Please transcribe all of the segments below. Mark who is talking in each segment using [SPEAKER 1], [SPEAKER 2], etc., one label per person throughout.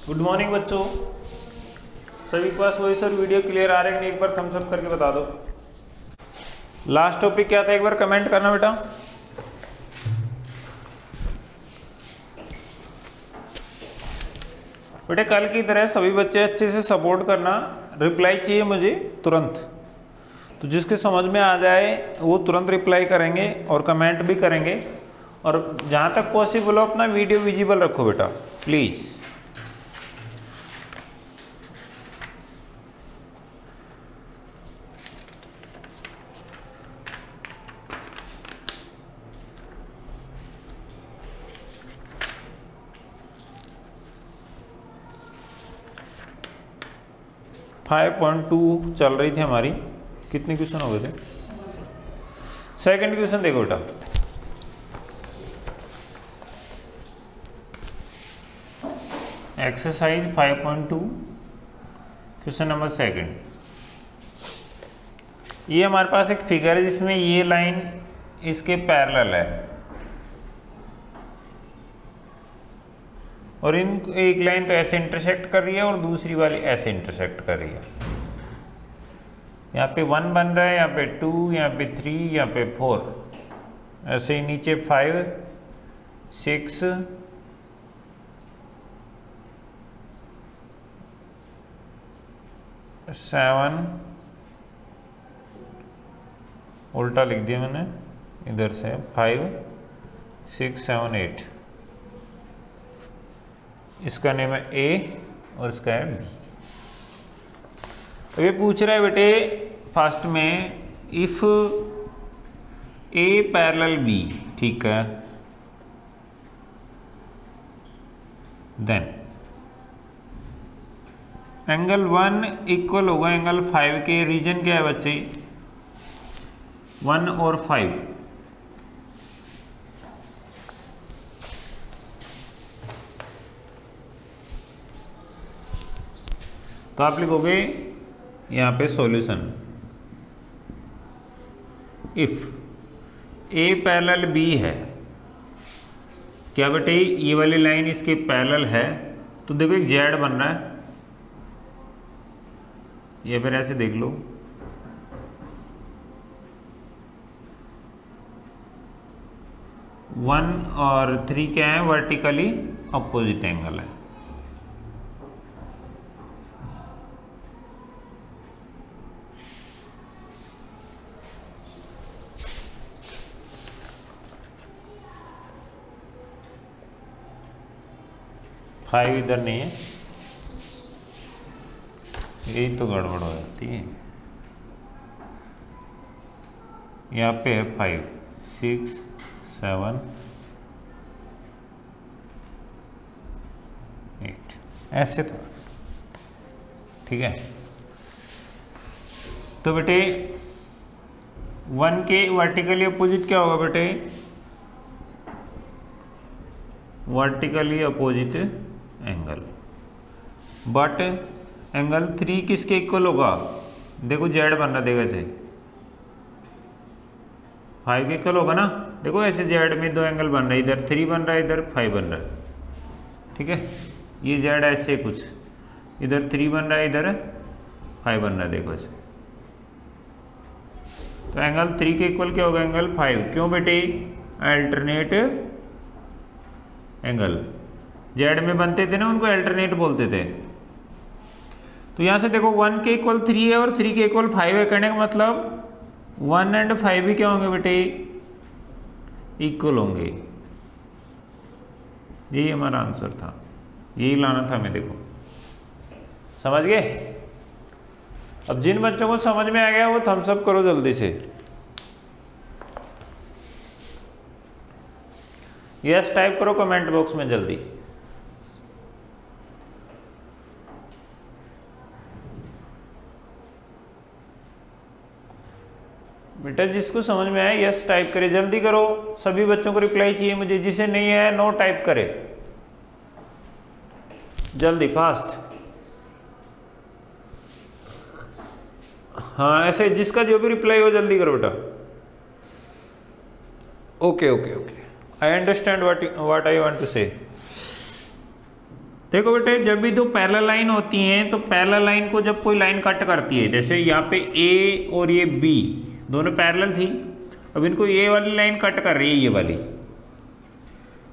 [SPEAKER 1] Good morning बच्चों, सभी के पास वही सर वीडियो क्लियर आ रहे हैं? एक बार थम्स अप करके बता दो। लास्ट टॉपिक क्या था, एक बार कमेंट करना बेटा। बेटे कल की तरह सभी बच्चे अच्छे से सपोर्ट करना, रिप्लाई चाहिए मुझे तुरंत। तो जिसके समझ में आ जाए वो तुरंत रिप्लाई करेंगे और कमेंट भी करेंगे। और जहाँ तक पॉसिबल हो अपना वीडियो विजिबल रखो बेटा प्लीज़। 5.2 चल रही थी हमारी। कितने क्वेश्चन हो गए थे? सेकंड क्वेश्चन देखो बेटा। Exercise 5.2 question number second. ये हमारे पास एक फिगर है जिसमें ये लाइन इसके पैरेलल है और इन एक लाइन तो ऐसे इंटरसेक्ट कर रही है और दूसरी वाली ऐसे इंटरसेक्ट कर रही है। यहाँ पे 1 बन रहा है, यहाँ पे 2, यहाँ पे 3, यहाँ पे 4, ऐसे ही नीचे 5, 6, 7, उल्टा लिख दिया मैंने इधर से, 5, 6, 7, 8। इसका नेम है ए और इसका है बी। तो ये पूछ रहा है बेटे फर्स्ट में, इफ ए पैरेलल बी, ठीक है, देन एंगल 1 इक्वल होगा एंगल 5 के। रीजन क्या है बच्चे? 1 और 5। तो आप लिखोगे यहाँ पे solution, if A parallel B है, क्या बेटे ये वाली लाइन इसके पैरेलल है, तो देखो एक जेड बन रहा है, ये फिर ऐसे देख लो, वन और 3 क्या है? वर्टिकली अपोजिट एंगल है। फाइव इधर नहीं है, यही तो गड़बड़ हो जाती है। यहाँ पे है 5, 6, 7, 8, ऐसे तो ठीक है। तो बेटे 1 के वर्टिकली अपोजिट क्या होगा बेटे? Vertically opposite angle. But angle 3 किसके इक्वल होगा? देखो जेड बन रहा, देखो ऐसे 5 के इक्वल होगा ना। देखो ऐसे जेड में 2 एंगल बन रहा है, इधर 3 बन रहा है, इधर 5 बन रहा है, ठीक है। ये जेड ऐसे कुछ, इधर 3 बन रहा है, इधर 5 बन रहा है, देखो ऐसे। तो एंगल 3 के इक्वल क्या होगा? एंगल 5। क्यों बेटे? अल्टरनेट एंगल जेड में बनते थे ना, उनको अल्टरनेट बोलते थे। तो यहां से देखो 1 के इक्वल 3 है और 3 के इक्वल 5 है, कहने का मतलब 1 एंड 5 भी क्या होंगे बेटे? इक्वल होंगे। यही हमारा आंसर था, यही लाना था हमें। देखो समझ गए? अब जिन बच्चों को समझ में आ गया वो थम्स अप करो जल्दी से। यस टाइप करो कमेंट बॉक्स में जल्दी। बेटा जिसको समझ में आए यस टाइप करे, जल्दी करो, सभी बच्चों को रिप्लाई चाहिए मुझे। जिसे नहीं है नो टाइप करे, जल्दी फास्ट। हाँ ऐसे जिसका जो भी रिप्लाई हो जल्दी करो बेटा। Okay okay okay, I understand what I want to say. देखो बेटे, जब भी दो पैरेलल लाइन होती हैं तो पैरेलल लाइन को जब कोई लाइन कट करती है, जैसे यहाँ पे ए और ये बी दोनों पैरेलल थी, अब इनको ये वाली लाइन कट कर रही है, ये वाली,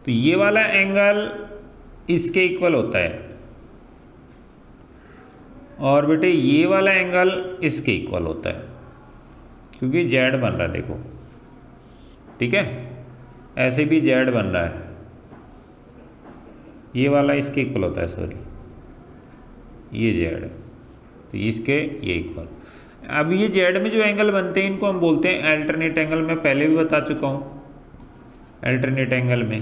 [SPEAKER 1] तो ये वाला एंगल इसके इक्वल होता है और बेटे ये वाला एंगल इसके इक्वल होता है, क्योंकि जेड बन रहा है, देखो ठीक है, ऐसे भी जेड बन रहा है, ये वाला इसके इक्वल होता है, सॉरी ये जेड, तो इसके ये इक्वल। अब ये जेड में जो एंगल बनते हैं इनको हम बोलते हैं अल्टरनेट एंगल, मैं पहले भी बता चुका हूँ अल्टरनेट एंगल में,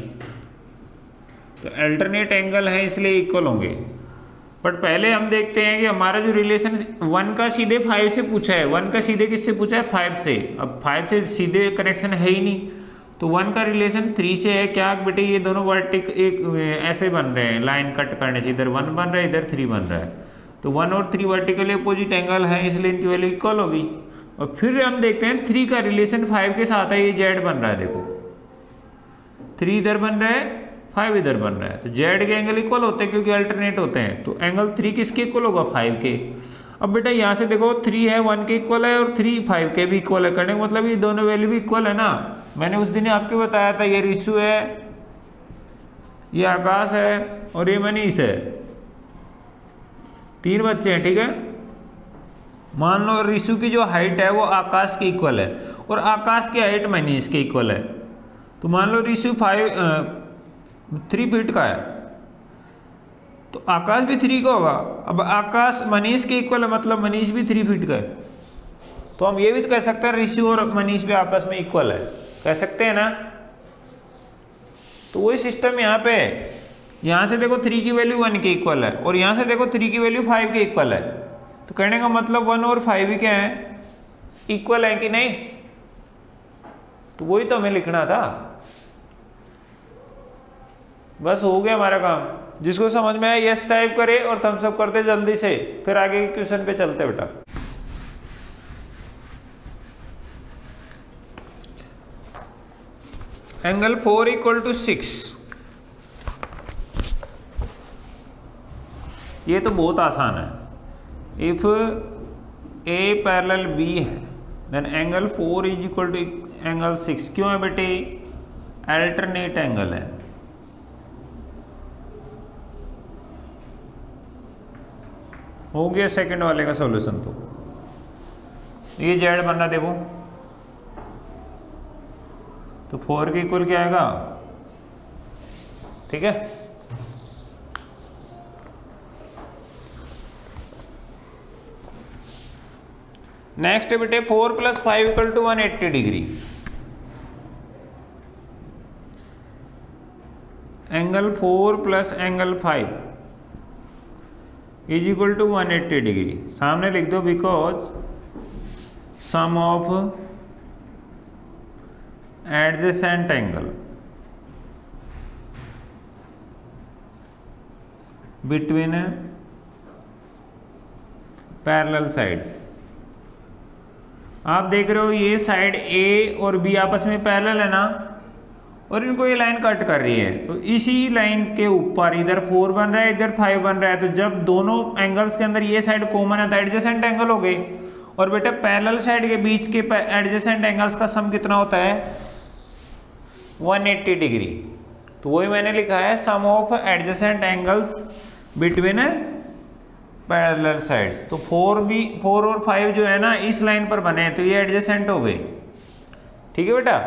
[SPEAKER 1] तो अल्टरनेट एंगल है इसलिए इक्वल होंगे। बट पहले हम देखते हैं कि हमारा जो रिलेशन 1 का सीधे 5 से पूछा है, 1 का सीधे किससे पूछा है, 5 से, अब 5 से सीधे कनेक्शन है ही नहीं, तो 1 का रिलेशन 3 से है। क्या बेटे, ये दोनों वर्टिक एक ऐसे बन रहे हैं, लाइन कट करने से, इधर 1 बन रहा है, इधर 3 बन रहा है, तो 1 और 3 वर्टिकली अपोजिट एंगल है, इसलिए इनकी वैल्यू इक्वल होगी। और फिर हम देखते हैं 3 का रिलेशन 5 के साथ है, ये जेड बन रहा है, देखो 3 इधर बन रहा है, 5 इधर बन रहा है, तो जेड के एंगल इक्वल होते हैं क्योंकि अल्टरनेट होते हैं, तो एंगल 3 किसके इक्वल होगा, 5 के। अब बेटा यहाँ से देखो 3 है 1 के इक्वल है और 3 5 के भी इक्वल है, करने का मतलब ये दोनों वैल्यू भी इक्वल है ना। मैंने उस दिन आपको बताया था, ये रिशु है, ये आकाश है और ये मनीष है, 3 बच्चे हैं, ठीक है। मान लो रिशु की जो हाइट है वो आकाश के इक्वल है और आकाश की हाइट मनीष के इक्वल है, तो मान लो रिशु 3 फीट का है तो आकाश भी 3 का होगा। अब आकाश मनीष के इक्वल है, मतलब मनीष भी 3 फीट का है, तो हम ये भी तो कह सकते हैं रिशु और मनीष भी आपस में इक्वल है, कह सकते हैं ना। तो वही सिस्टम यहाँ पे है, यहाँ से देखो 3 की वैल्यू 1 के इक्वल है और यहाँ से देखो 3 की वैल्यू 5 के इक्वल है, तो कहने का मतलब 1 और 5 भी क्या है, इक्वल है कि नहीं, तो वही तो हमें लिखना था। बस हो गया हमारा काम। जिसको समझ में आया यस टाइप करे और थम्स अप करते जल्दी से, फिर आगे के क्वेश्चन पे चलते बेटा। एंगल 4 = 6, ये तो बहुत आसान है। इफ ए पैरेलल बी है देन एंगल 4 = एंगल 6, क्यों है बेटे, अल्टरनेट एंगल है। हो गया सेकंड वाले का सॉल्यूशन। तो ये जेड बनना देखो, तो 4 के इक्वल क्या आएगा, ठीक है। नेक्स्ट बेटे 4 + 5 = 180 डिग्री। Angle 4 + angle 5 = 180 degree. सामने लिख दो, because sum of adjacent angle between parallel sides. आप देख रहे हो ये साइड ए और बी आपस में पैरेलल है ना, और इनको ये लाइन कट कर रही है, तो इसी लाइन के ऊपर इधर 4 बन रहा है, इधर 5 बन रहा है, तो जब दोनों एंगल्स के अंदर ये साइड कॉमन है तो एडजेसेंट एंगल हो गए। और बेटा पैरेलल साइड के बीच के एडजेसेंट एंगल्स का सम कितना होता है, 180 डिग्री। तो वही मैंने लिखा है, sum of adjacent angles between parallel sides. तो 4 और 5 जो है ना इस लाइन पर बने, तो ये एडजेसेंट हो गए, ठीक है बेटा।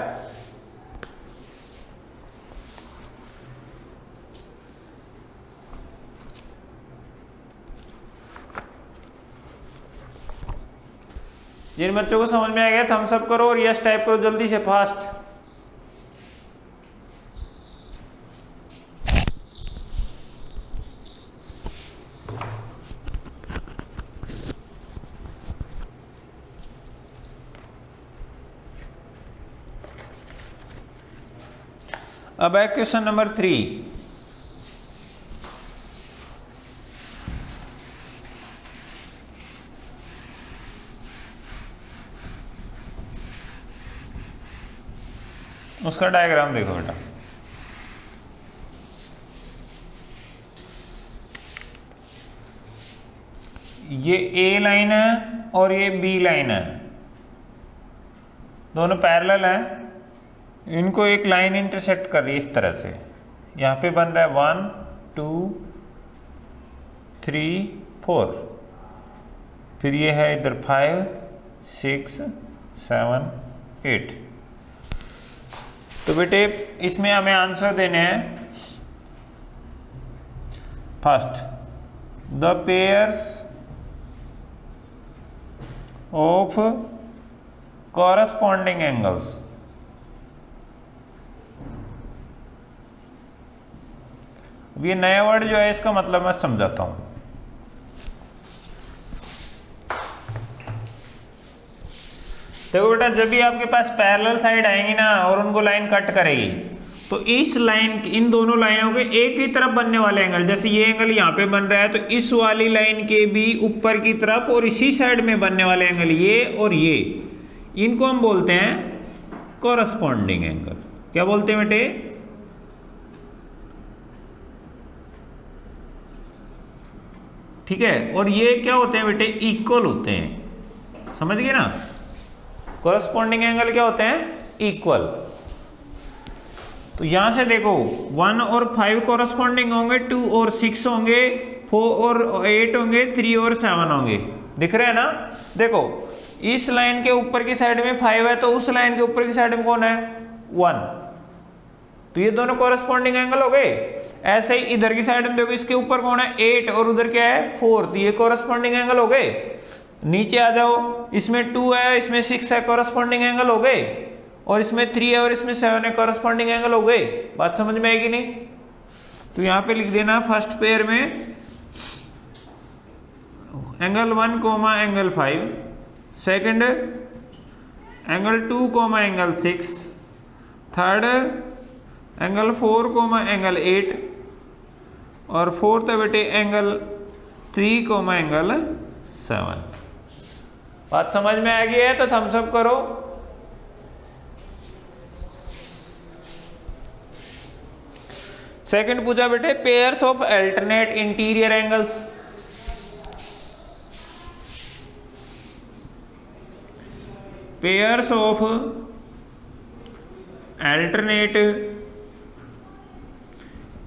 [SPEAKER 1] जिन बच्चों को समझ में आ गया थम्स अप करो और यस टाइप करो जल्दी से, फास्ट। अब है क्वेश्चन नंबर 3। उसका डायग्राम देखो बेटा। ये ए लाइन है और ये बी लाइन है, दोनों पैरेलल हैं, इनको एक लाइन इंटरसेक्ट कर रही है इस तरह से। यहाँ पे बन रहा है 1 2 3 4, फिर ये है इधर 5 6 7 8। तो बेटे इसमें हमें आंसर देने हैं। First, the pairs of corresponding angles. अब ये नया वर्ड जो है इसका मतलब मैं समझाता हूं। देखो बेटा, जब भी आपके पास पैरेलल साइड आएंगी ना और उनको लाइन कट करेगी, तो इस लाइन, इन दोनों लाइनों के एक ही तरफ बनने वाले एंगल, जैसे ये एंगल यहाँ पे बन रहा है, तो इस वाली लाइन के भी ऊपर की तरफ और इसी साइड में बनने वाले एंगल, ये और ये, इनको हम बोलते हैं कॉरस्पॉन्डिंग एंगल। क्या बोलते हैं बेटे? ठीक है। और ये क्या होते हैं बेटे? इक्वल होते हैं। समझ गए ना? कॉरस्पॉन्डिंग एंगल क्या होते हैं? इक्वल। तो यहां से देखो 1 और 5 कॉरस्पॉन्डिंग होंगे, 2 और 6 होंगे, 4 और 8 होंगे, 3 और 7 होंगे। दिख रहे हैं ना? देखो इस लाइन के ऊपर की साइड में 5 है, तो उस लाइन के ऊपर की साइड में कौन है? 1। तो ये दोनों कॉरस्पॉन्डिंग एंगल हो गए। ऐसे ही इधर की साइड में देखो, इसके ऊपर कौन है? 8 और उधर क्या है? 4। तो ये कॉरस्पॉन्डिंग एंगल हो गए। नीचे आ जाओ, इसमें 2 है, इसमें 6 है, कॉरस्पॉन्डिंग एंगल हो गए। और इसमें 3 है और इसमें 7 है, कॉरस्पॉन्डिंग एंगल हो गए। बात समझ में आएगी नहीं? तो यहां पे लिख देना फर्स्ट पेयर में angle 1 comma angle 5, second angle 2 comma angle 6, third angle 4 comma angle 8, और फोर्थ है बेटे एंगल 3 कोमा एंगल 7। बात समझ में आ गई है तो थम्स अप करो। सेकंड पूछा बेटे pairs of alternate interior angles. Pairs of alternate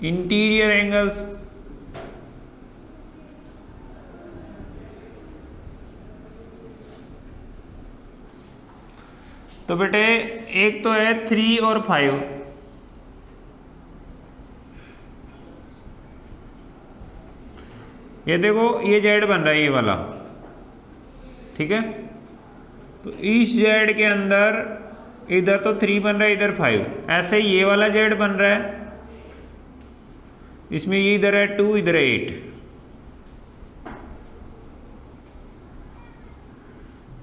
[SPEAKER 1] interior angles. तो बेटे एक तो है 3 और 5, ये देखो ये जेड बन रहा है, ये वाला, ठीक है। तो इस जेड के अंदर इधर तो 3 बन रहा है, इधर 5, ऐसे ही ये वाला जेड बन रहा है, इसमें ये इधर है 2, इधर है 8।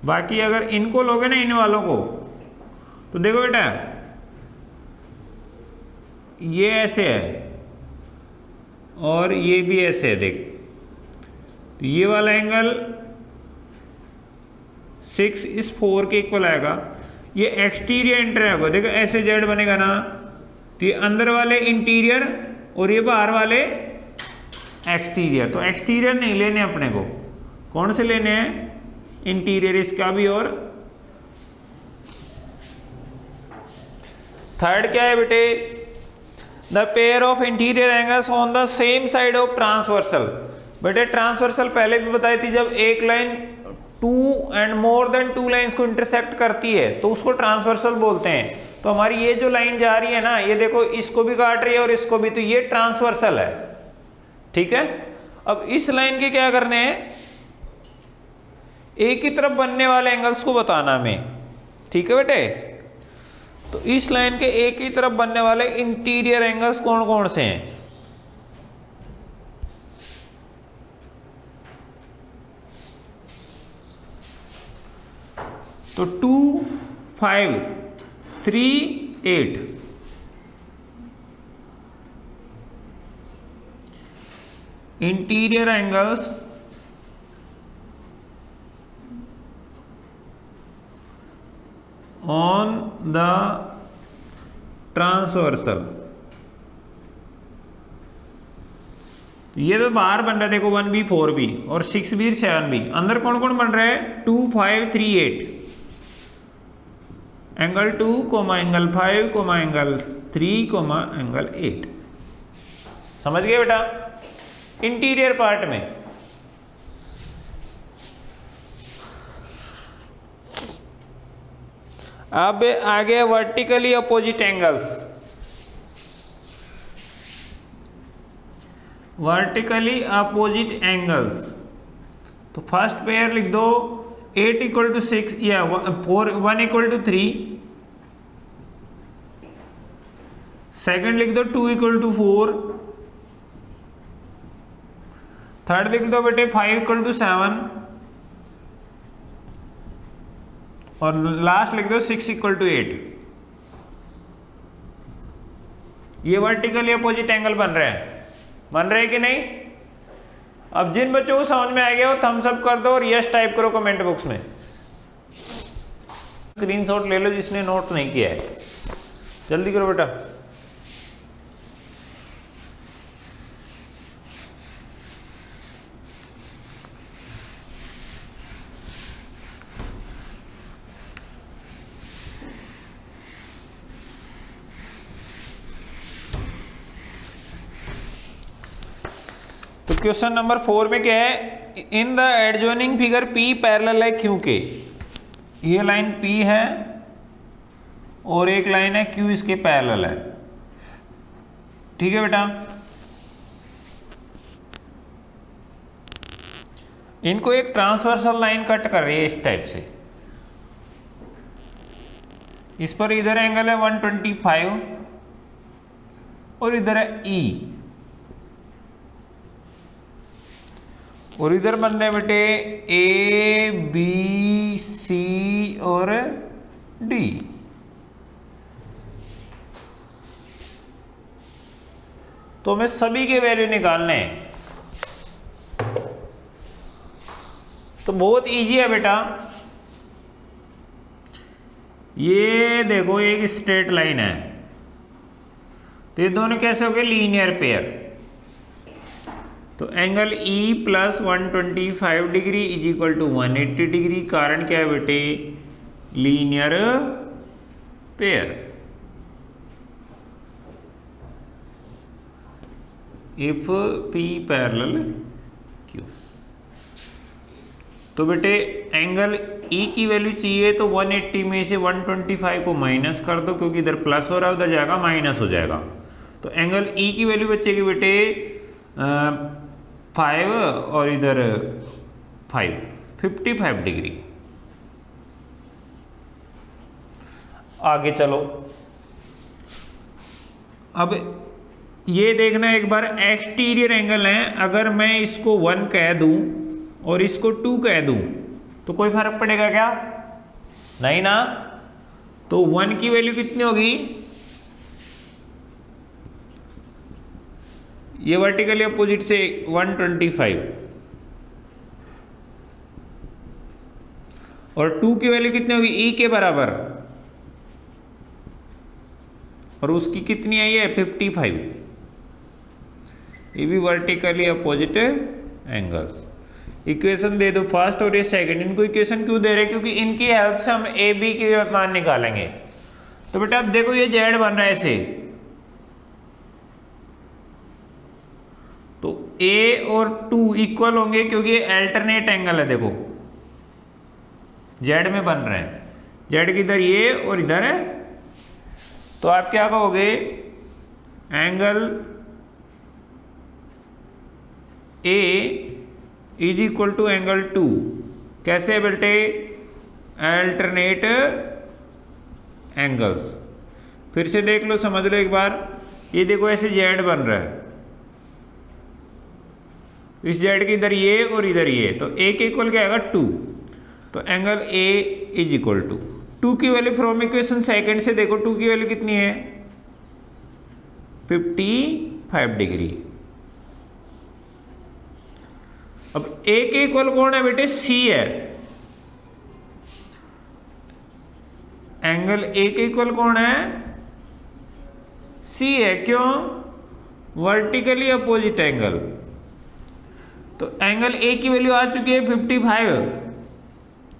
[SPEAKER 1] बाकी अगर इनको लोगे ना, इन वालों को, तो देखो बेटा ये ऐसे है और ये भी ऐसे है, देख। तो ये वाला एंगल 6 इस 4 के इक्वल आएगा। ये एक्सटीरियर इंटर होगा, देखो ऐसे जेड बनेगा ना, तो ये अंदर वाले इंटीरियर और ये बाहर वाले एक्सटीरियर। तो एक्सटीरियर नहीं लेने अपने को, कौन से लेने हैं? इंटीरियर इसका भी। और थर्ड क्या है बेटे? The pair of interior angles on the same side of transversal. बेटे ट्रांसवर्सल पहले भी बताई थी, जब एक line 2 and more than 2 lines को इंटरसेक्ट करती है तो उसको ट्रांसवर्सल बोलते हैं। तो हमारी ये जो लाइन जा रही है ना, ये देखो इसको भी काट रही है और इसको भी, तो ये ट्रांसवर्सल है, ठीक है। अब इस लाइन के क्या करने हैं? एक ही तरफ बनने वाले एंगल्स को बताना हमें, ठीक है बेटे। तो इस लाइन के एक ही तरफ बनने वाले इंटीरियर एंगल्स कौन कौन से हैं? तो 2 5 3 8, interior angles on the transversal। तो ये तो बाहर बन रहा है देखो 1b 4b और 6b 7b। अंदर कौन कौन बन रहा है 2 5 3 8। Angle 2 angle 5 angle 3 angle 8। समझ गए बेटा। इंटीरियर पार्ट में अब आगे vertically opposite angles. Vertically opposite angles, तो फर्स्ट पेयर लिख दो 8 = 6 या 4 1 = 3। सेकंड लिख दो 2 = 4। थर्ड लिख दो बेटे 5 = 7 और लास्ट लिख दो 6 = 8। ये वर्टिकली अपोजिट एंगल बन रहे हैं कि नहीं। अब जिन बच्चों को समझ में आ गया वो थम्स अप कर दो और यस टाइप करो कमेंट बॉक्स में। स्क्रीनशॉट ले लो जिसने नोट नहीं किया है, जल्दी करो बेटा। तो क्वेश्चन नंबर 4 में क्या है, in the adjoining figure P parallel है Q के। ये लाइन P है और एक लाइन है Q इसके पैरेलल है। ठीक है बेटा। इनको एक ट्रांसवर्सल लाइन कट कर रही है इस टाइप से। इस पर इधर एंगल है 125 और इधर है E और इधर बन रहे बेटे A B C और D। तो हमें सभी के वैल्यू निकालने हैं। तो बहुत इजी है बेटा। ये देखो एक स्ट्रेट लाइन है, तो ये दोनों कैसे हो गए लीनियर पेयर। तो एंगल E + 125 डिग्री = 180 डिग्री। कारण क्या है बेटे linear pair. If P parallel Q। तो बेटे एंगल E की वैल्यू चाहिए तो 180 में से 125 को माइनस कर दो, क्योंकि इधर प्लस हो रहा है उधर जाएगा माइनस हो जाएगा। तो एंगल E की वैल्यू बचेगी बेटे 5 और इधर 55 डिग्री। आगे चलो। अब ये देखना एक बार एक्सटीरियर एंगल है, अगर मैं इसको 1 कह दूं और इसको 2 कह दूं तो कोई फर्क पड़ेगा क्या? नहीं ना। तो 1 की वैल्यू कितनी होगी, ये वर्टिकली अपोजिट से 125 और 2 की वैल्यू कितनी होगी E के बराबर, और उसकी कितनी आई है 55। ये भी वर्टिकली अपोजिट एंगल्स। इक्वेशन दे दो फर्स्ट और ये सेकंड। इनको इक्वेशन क्यों दे रहे हैं, क्योंकि इनकी हेल्प से हम ए बी के मान निकालेंगे। तो बेटा अब देखो ये जेड बन रहा है ऐसे, तो A और 2 इक्वल होंगे क्योंकि ये अल्टरनेट एंगल है। देखो जेड में बन रहे हैं, जेड की इधर ये और इधर है। तो आप क्या कहोगे एंगल A = एंगल 2। कैसे बेटे अल्टरनेट एंगल्स। फिर से देख लो, समझ लो एक बार। ये देखो ऐसे जेड बन रहा है, इस जेड की इधर ये और इधर ये, तो A के इक्वल क्या आएगा 2। तो एंगल A = 2 की वैल्यू फ्रॉम इक्वेशन सेकंड से देखो 2 की वैल्यू कितनी है 55 डिग्री। अब A के इक्वल कौन है बेटे C है। एंगल A के इक्वल कौन है C है। क्यों? Vertically opposite angle. तो एंगल ए की वैल्यू आ चुकी है 55,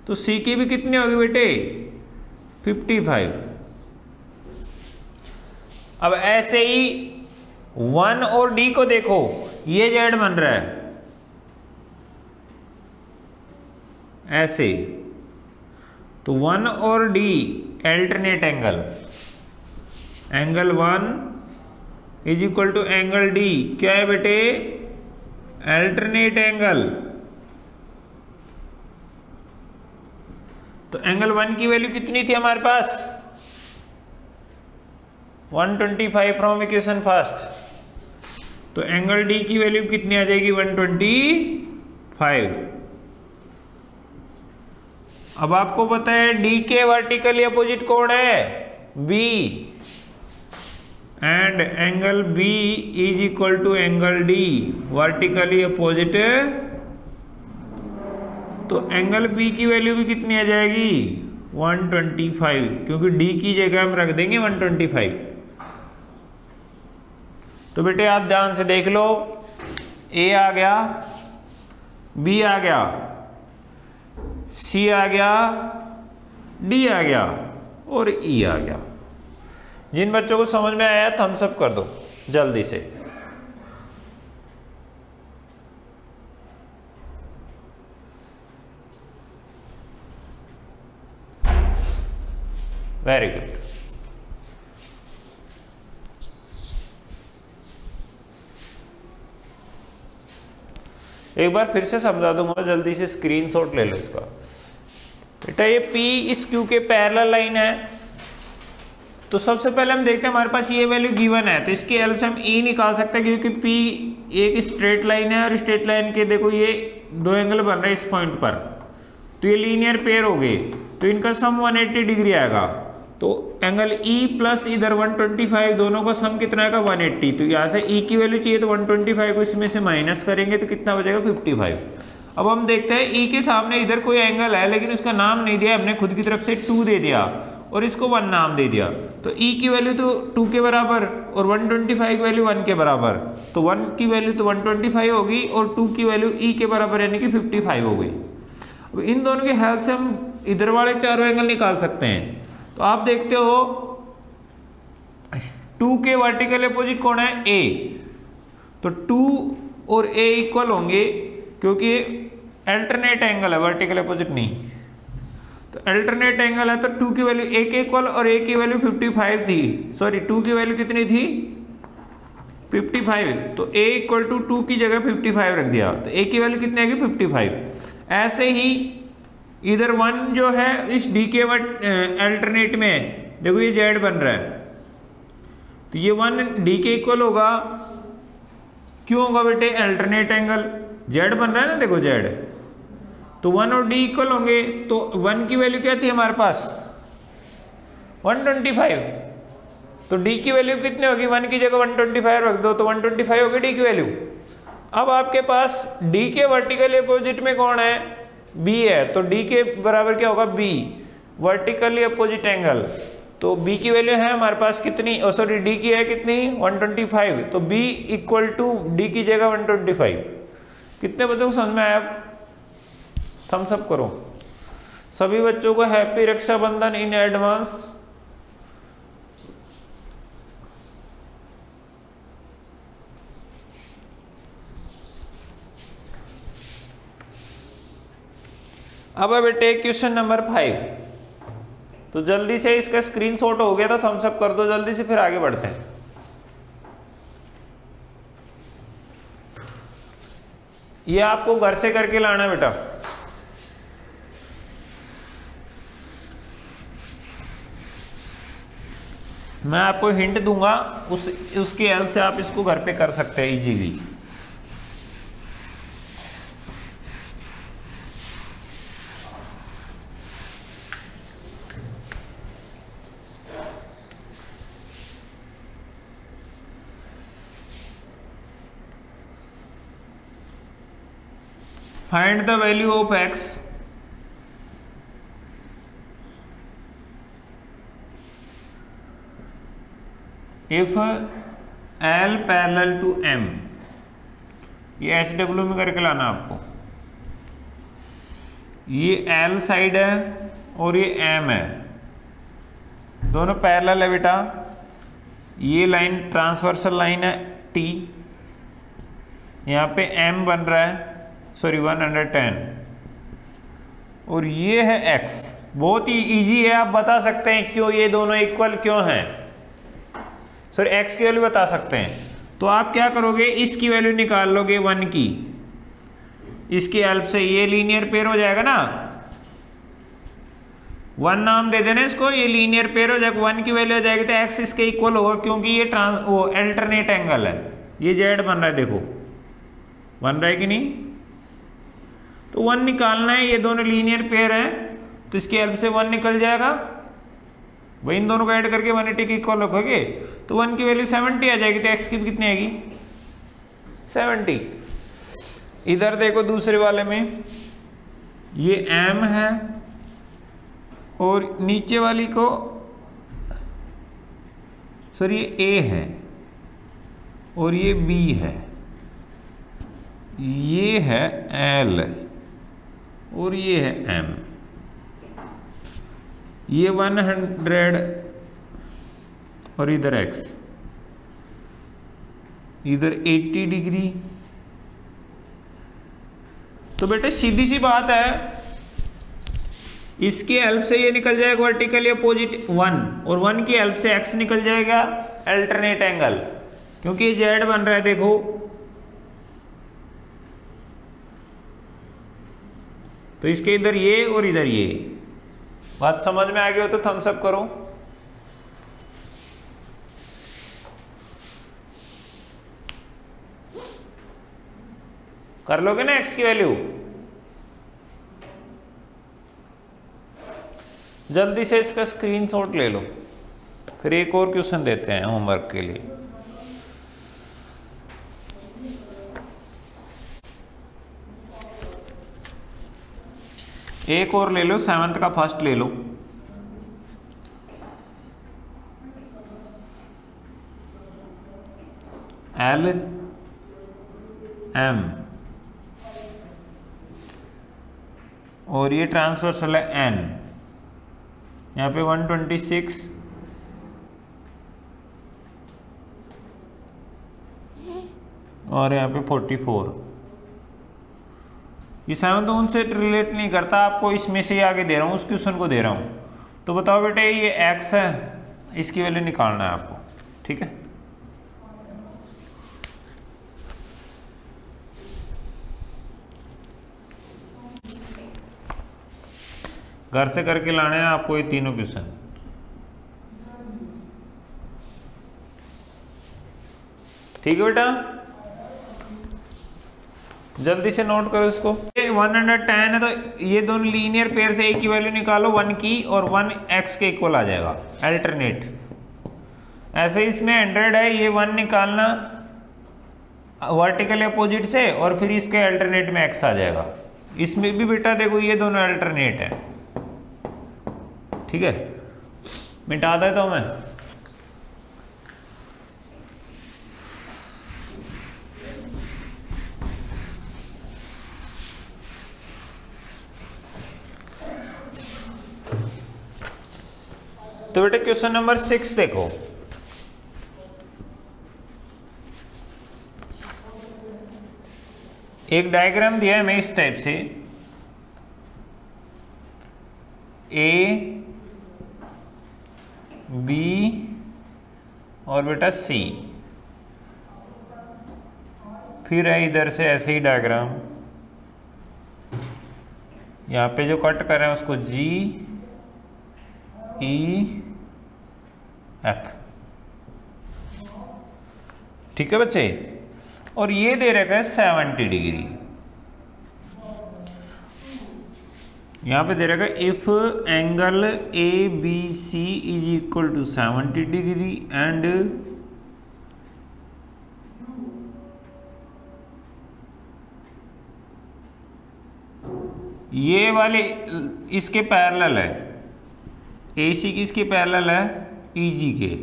[SPEAKER 1] तो सी की भी कितनी होगी बेटे 55। अब ऐसे ही 1 और डी को देखो, ये जेड बन रहा है ऐसे, तो 1 और D alternate angle, angle 1 is equal to angle D क्या है बेटे अल्टरनेट एंगल। तो एंगल 1 की वैल्यू कितनी थी हमारे पास 125 फ्रॉम इक्वेशन फर्स्ट, तो एंगल डी की वैल्यू कितनी आ जाएगी 125। अब आपको पता है डी के वर्टिकली अपोजिट कौन है B, and angle B is equal to angle D vertically opposite, तो एंगल बी की वैल्यू भी कितनी आ जाएगी 125, क्योंकि डी की जगह हम रख देंगे 125। तो बेटे आप ध्यान से देख लो, ए आ गया, बी आ गया, सी आ गया, डी आ गया और ई आ गया। जिन बच्चों को समझ में आया थम्स अप कर दो जल्दी से। Very good. एक बार फिर से समझा दूंगा, जल्दी से स्क्रीनशॉट ले लो इसका। बेटा ये P इस Q के पैरेलल लाइन है, तो सबसे पहले हम देखते हैं हमारे पास ये वैल्यू गिवन है, तो इसकी हेल्प से हम E निकाल सकते हैं, क्योंकि P एक स्ट्रेट लाइन है और स्ट्रेट लाइन के देखो ये दो एंगल बन रहे हैं इस पॉइंट पर, तो ये लीनियर पेयर हो गए, तो इनका सम 180 डिग्री आएगा। तो एंगल E प्लस इधर 125 दोनों का सम कितना आएगा 180, तो यहाँ से E की वैल्यू चाहिए तो 125 को इसमें से माइनस करेंगे तो कितना बचेगा 55। अब हम देखते हैं E के सामने इधर कोई एंगल है लेकिन उसका नाम नहीं दिया, हमने खुद की तरफ से 2 दे दिया और इसको 1 नाम दे दिया, तो E की वैल्यू तो 2 के बराबर और 125 की वैल्यू 1 के बराबर, तो 1 की वैल्यू तो 125 होगी और 2 की वैल्यू E के बराबर यानी कि 55 हो गई। अब इन दोनों की हेल्प से हम इधर वाले चारों एंगल निकाल सकते हैं। तो आप देखते हो 2 के वर्टिकल अपोजिट कौन है A, तो 2 और A इक्वल होंगे क्योंकि अल्टरनेट एंगल है, वर्टिकल अपोजिट नहीं, तो अल्टरनेट एंगल है, तो 2 की वैल्यू A के इक्वल और A की वैल्यू 55 थी, सॉरी 2 की वैल्यू कितनी थी 55, तो A इक्वल टू 2 की जगह 55 रख दिया, तो A की वैल्यू कितनी आएगी 55। ऐसे ही इधर 1 जो है इस D के अल्टरनेट में देखो ये Z बन रहा है, तो ये 1 D के इक्वल होगा, क्यों होगा बेटे अल्टरनेट एंगल Z बन रहा है ना, देखो Z, तो 1 और D इक्वल होंगे, तो 1 की वैल्यू क्या थी हमारे पास 125, तो D की वैल्यू कितनी होगी 1 की जगह 125 रख दो तो 125 होगी D की वैल्यू। अब आपके पास D के वर्टिकल अपोजिट में कौन है B है, तो D के बराबर क्या होगा B वर्टिकली अपोजिट एंगल, तो B की वैल्यू है हमारे पास कितनी, सॉरी D की है कितनी 125, तो B इक्वल टू D की जगह 125। कितने बच्चों को समझ में आया, थम्स अप करो। सभी बच्चों को हैप्पी रक्षाबंधन इन एडवांस। अब है बेटे क्वेश्चन नंबर 5, तो जल्दी से इसका स्क्रीनशॉट हो गया तो थम्स अप कर दो जल्दी से, फिर आगे बढ़ते हैं। ये आपको घर से करके लाना बेटा। मैं आपको हिंट दूंगा, उसकी हेल्प से आप इसको घर पे कर सकते हैं easily. Find the value of x if L parallel to M, ये एच डब्ल्यू में करके लाना आपको। ये एल साइड है और ये एम है, दोनों पैरेलल है बेटा। ये लाइन ट्रांसवर्सल लाइन है टी, यहाँ पे एम बन रहा है, सॉरी 110, और ये है एक्स। बहुत ही इजी है, आप बता सकते हैं क्यों ये दोनों इक्वल क्यों हैं। सॉरी एक्स की वैल्यू बता सकते हैं। तो आप क्या करोगे, इसकी वैल्यू निकाल लोगे 1 की, इसकी हेल्प से ये लीनियर पेयर हो जाएगा ना, 1 नाम दे देना इसको, ये लीनियर पेयर हो जाएगा, 1 की वैल्यू हो जाएगी तो एक्स इसके इक्वल होगा, क्योंकि ये अल्टरनेट एंगल है, ये जेड बन रहा है, देखो बन रहा है कि नहीं। तो 1 निकालना है, ये दोनों लीनियर पेयर है तो इसकी हेल्प से 1 निकल जाएगा, वही इन दोनों को ऐड करके 180 के इक्वल रखोगे तो 1 की वैल्यू 70 आ जाएगी, तो एक्स की कितनी आएगी 70। इधर देखो दूसरे वाले में ये m है और नीचे वाली को सॉरी ये a है और ये b है, ये है l और ये है m। ये 100 और इधर x, इधर 80 डिग्री। तो बेटे सीधी सी बात है, इसकी हेल्प से ये निकल जाएगा वर्टिकली अपोजिट 1 और 1 की हेल्प से x निकल जाएगा अल्टरनेट एंगल, क्योंकि ये z बन रहा है देखो। तो इसके इधर ये और इधर ये। बात समझ में आ गई हो तो थम्स अप करो। कर लोगे ना x की वैल्यू। जल्दी से इसका स्क्रीनशॉट ले लो, फिर एक और क्वेश्चन देते हैं होमवर्क के लिए। एक और ले लो, 7th का फर्स्ट ले लो। एल एम और ये ट्रांसवर्सल है एन, यहाँ पे 126 और यहाँ पे 44। ये 7 तो उनसे रिलेट नहीं करता, आपको इसमें से ही आगे दे रहा हूँ, उस क्वेश्चन को दे रहा हूँ। तो बताओ बेटे ये x है, इसकी वैल्यू निकालना है आपको, ठीक है। घर से करके लाने हैं आपको ये तीनों क्वेश्चन। ठीक है बेटा, जल्दी से नोट करो इसको। 110 है तो ये दोनों लीनियर पेयर से एक की वैल्यू निकालो 1 की, और 1 x के इक्वल आ जाएगा अल्टरनेट। ऐसे इसमें 100 है, ये 1 निकालना वर्टिकल अपोजिट से और फिर इसके अल्टरनेट में x आ जाएगा। इसमें भी बेटा देखो ये दोनों अल्टरनेट है, ठीक है। मिटा देता हूं मैं। तो बेटे क्वेश्चन नंबर 6 देखो। एक डायग्राम दिया है मैं इस टाइप से, ए बी और बेटा सी, फिर है इधर से ऐसे ही डायग्राम, यहाँ पे जो कट कर रहे हैं उसको जी ई एफ, ठीक है बच्चे। और ये दे रखा है 70 डिग्री, यहाँ पे दे रखा है if angle A B C is equal to 70 degree and ये वाले इसके पैरेलल है, ए सी की इसके पैरेलल है ई जी के।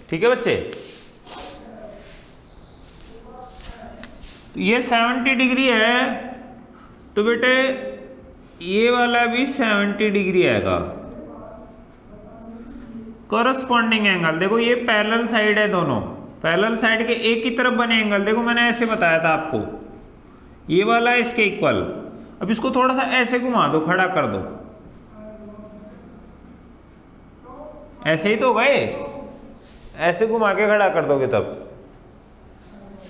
[SPEAKER 1] ठीक है बच्चे। तो ये 70 डिग्री है, तो बेटे ये वाला भी 70 डिग्री आएगा। कॉरस्पॉन्डिंग एंगल देखो, ये पैरेलल साइड है, दोनों पैरेलल साइड के एक ही तरफ बने एंगल देखो, मैंने ऐसे बताया था आपको, ये वाला इसके इक्वल। अब इसको थोड़ा सा ऐसे घुमा दो, खड़ा कर दो, ऐसे ही तो गए, ऐसे घुमा के खड़ा कर दोगे तब,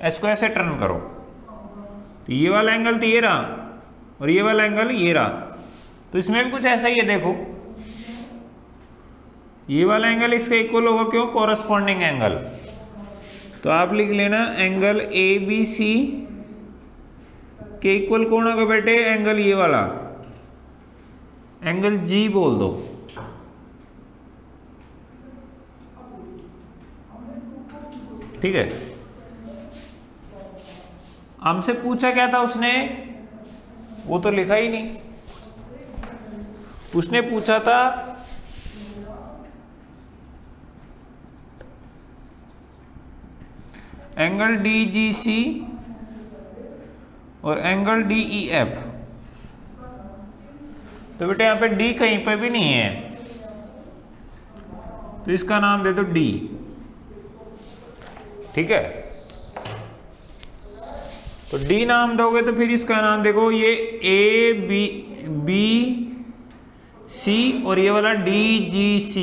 [SPEAKER 1] इसको ऐसे टर्न करो, तो ये वाला एंगल तो ये रहा और ये वाला एंगल ये रहा। तो इसमें भी कुछ ऐसा ही है, देखो ये वाला एंगल इसका इक्वल होगा, क्यों? Corresponding angle. तो आप लिख लेना एंगल ABC के इक्वल कौन होगा बेटे? एंगल ये वाला, एंगल G बोल दो। ठीक है, हमसे पूछा क्या था उसने? वो तो लिखा ही नहीं। उसने पूछा था एंगल DGC और एंगल DEF। तो बेटे यहां पे D कहीं पे भी नहीं है, तो इसका नाम दे दो D। ठीक है, तो D नाम दोगे तो फिर इसका नाम देखो, ये ABC और ये वाला DGC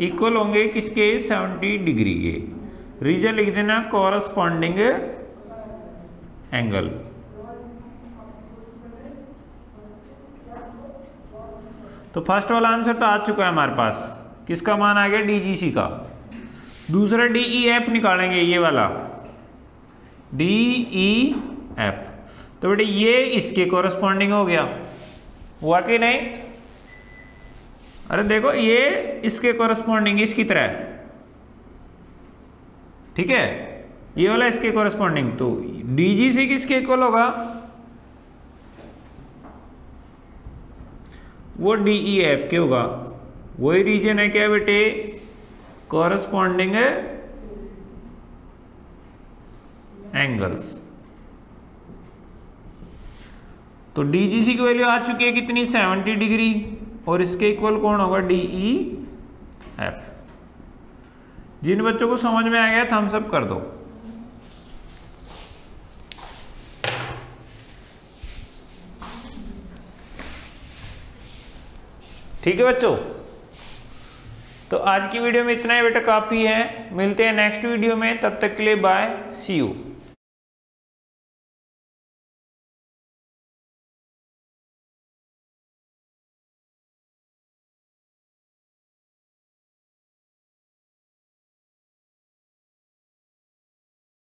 [SPEAKER 1] इक्वल होंगे किसके? 70 डिग्री के। रीजन लिख देना कॉरस्पॉन्डिंग एंगल। तो फर्स्ट वाला आंसर तो आ चुका है हमारे पास, किसका मान आ गया? DGC का। दूसरा DEF निकालेंगे, ये वाला DEF। तो बेटे ये इसके कॉरस्पॉन्डिंग हो गया, हुआ कि नहीं? अरे देखो ये इसके कॉरस्पॉन्डिंग इसकी तरह है, ठीक है, ये वाला इसके कॉरस्पॉन्डिंग। तो DGC किसके इक्वल होगा? वो DEF के होगा। वही रीजन है क्या बेटे? Corresponding angles. तो DGC की वैल्यू आ चुकी है कितनी? 70 डिग्री, और इसके इक्वल कौन होगा? DEF। जिन बच्चों को समझ में आ गया थम्स अप कर दो। ठीक है बच्चों, तो आज की वीडियो में इतना ही बेटा, काफी है। मिलते हैं नेक्स्ट वीडियो में, तब तक के लिए बाय, सी यू।